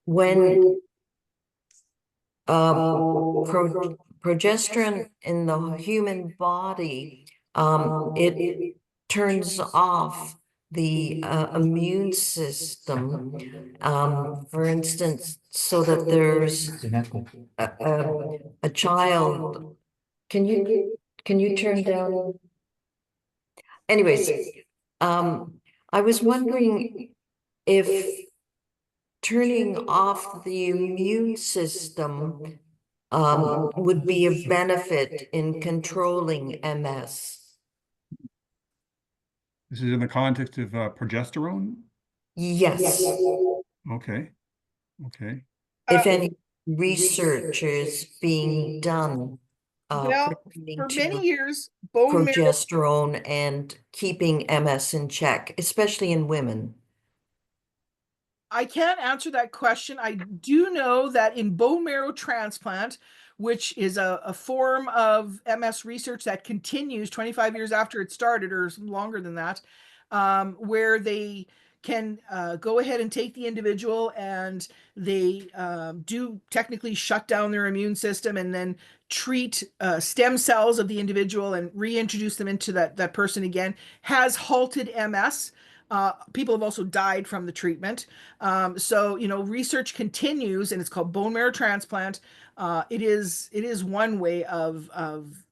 When progesterone in the human body, it turns off the immune system. For instance, so that there's a child. Can you turn down? Anyways, I was wondering if turning off the immune system would be a benefit in controlling MS. This is in the context of progesterone. Yes, Okay. Okay. if any research is being done Well, pertaining for many to years, bone marrow. progesterone and keeping MS in check, especially in women. I can't answer that question. I do know that in bone marrow transplant, which is a form of MS research that continues 25 years after it started, or longer than that, where they can go ahead and take the individual and they do technically shut down their immune system and then treat stem cells of the individual and reintroduce them into that person again, has halted MS. People have also died from the treatment. So, research continues and it's called bone marrow transplant. It is one way of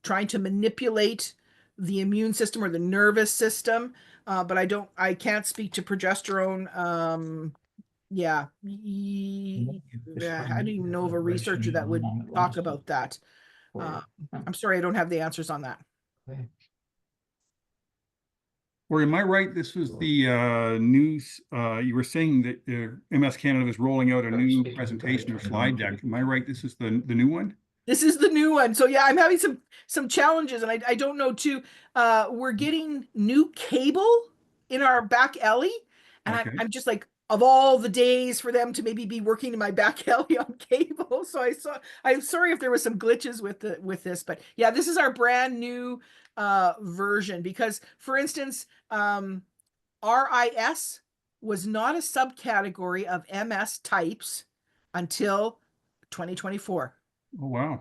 trying to manipulate the immune system or the nervous system. But I can't speak to progesterone. Yeah. Yeah, I don't even know of a researcher that would talk about that. I'm sorry, I don't have the answers on that. Or am I right? This was the news. You were saying that MS Canada is rolling out a new presentation or slide deck. Am I right? This is the new one? This is the new one. So yeah, I'm having some challenges, and I don't know too. We're getting new cable in our back alley, and Okay. I'm just like, of all the days for them to maybe be working in my back alley on cable. So I'm sorry if there was some glitches with this, but yeah, this is our brand new version because, for instance, RIS was not a subcategory of MS types until 2024. Oh, wow.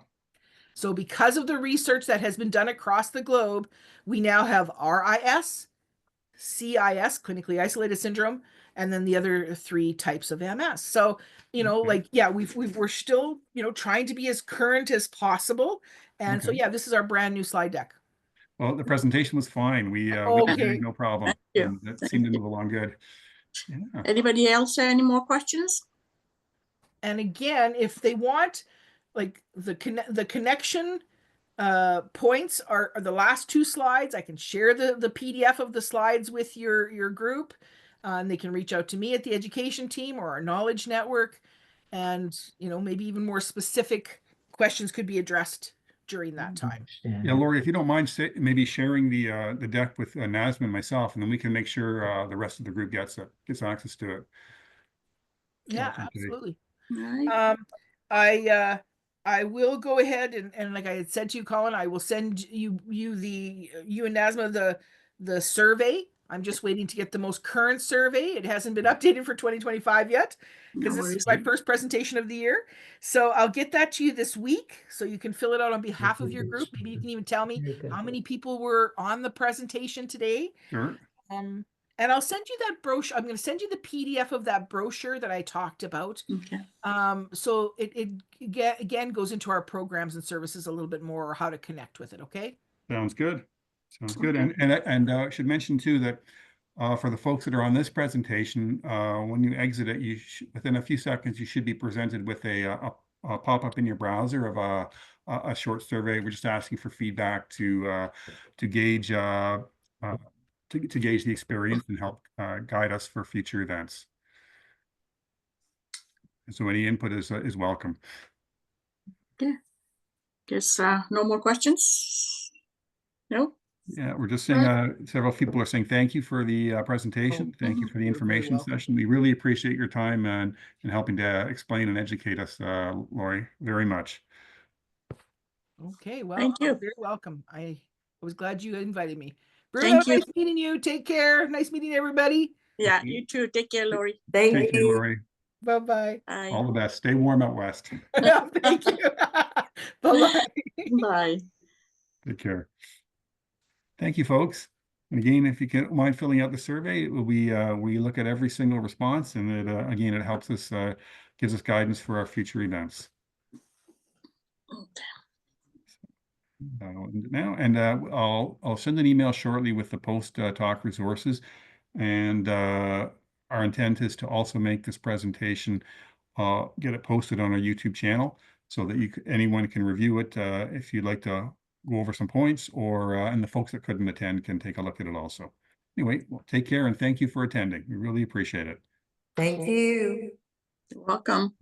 So because of the research that has been done across the globe, we now have RIS, CIS, clinically isolated syndrome, and then the other 3 types of MS. So, Okay. like, yeah, we're still, trying to be as current as possible. And so, Okay. yeah, this is our brand new slide deck. Well, the presentation was fine. We Okay. no problem. Thank you. And that Thank seemed to you. move along good. Yeah. Anybody else have any more questions? And again, if they want, like, the connection points are the last 2 slides. I can share the PDF of the slides with your group, and they can reach out to me at the education team or our knowledge network, and maybe even more specific questions could be addressed during that time. Yeah, Laurie, if you don't mind maybe sharing the deck with Nazma and myself, and then we can make sure the rest of the group gets access to it. Yeah, Okay. absolutely. All right. I will go ahead and like I had said to you, Colin, I will send you and Nazma the survey. I'm just waiting to get the most current survey. It hasn't been updated for 2025 yet because No this is worries. my first presentation of the year. So I'll get that to you this week so you can fill it out on behalf of your group. Maybe you can even tell me how many people were on the presentation today. Sure. And I'll send you that brochure. I'm going to send you the PDF of that brochure that I talked about. Okay. So it again goes into our programs and services a little bit more, or how to connect with it. Okay. Sounds good. Sounds good. Okay. And I should mention too that for the folks that are on this presentation, when you exit it, within a few seconds you should be presented with a pop-up in your browser of a short survey. We're just asking for feedback to gauge to gauge the experience and help guide us for future events. And so any input is welcome. Okay. Guess no more questions? No? Yeah, we're just saying several people are saying thank you for the presentation. Thank you for the You're very information welcome. session. We really appreciate your time and helping to explain and educate us, Laurie, very much. Okay. Well, Thank you. you're very welcome. I was glad you invited me. Bruno, Thank you. nice meeting you. Take care. Nice meeting everybody. Yeah, Okay. you too. Take care, Laurie. Thank Take care, you. Laurie. Bye-bye. Bye. All the best. Stay warm out west. Thank you. Bye-bye. Bye. Take care. Thank you, folks. And again, if you don't mind filling out the survey, it will be we look at every single response, and it again it helps us gives us guidance for our future events. I'll send an email shortly with the post talk resources, and our intent is to also make this presentation get it posted on our YouTube channel so that anyone can review it if you'd like to go over some points, or and the folks that couldn't attend can take a look at it also. Anyway, well, take care and thank you for attending. We really appreciate it. Thank you. You're welcome.